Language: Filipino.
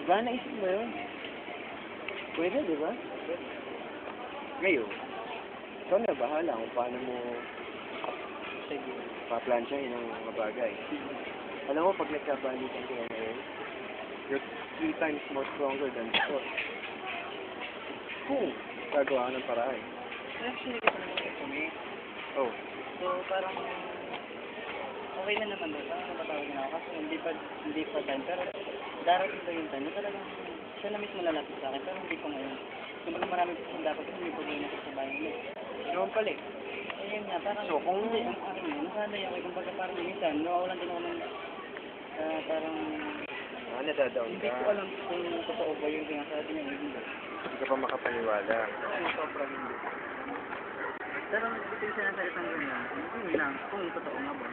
Ba, naisip mo yun? Pwede, di ba? Ngayon, ikaw na bahala kung paano mo paplansyahin ang mga bagay. Alam mo, pag nagkabalikan kayo ngayon, you're 3 times more stronger than before. Kung gagawa ka ng paraan. Actually, kasi naman kami. Oh, So, parang okay na naman doon. Parang napatawag na ako kasi hindi pa time. Pero darating pa yung time na talagang siya na mismo lalapit sa akin. Pero hindi pa ngayon. Kumbaga marami pa siyang dapat kasi may problema sa bahay mo. naman pala eh. Eh, yun nga, parang So, kung- hindi, ang akin yun, nasanay ako. Kumbaga parang minsan, nawawalan din ako ng parang Nadadown hindi ka. ko alam kung totoo ba yung sinasabi niya. Hindi. Hindi ka pa makapaniwala. Oo, sobrang hindi. Pero nagtitin siya ng salitang ganyan. Hindi lang, kung totoo nga ba.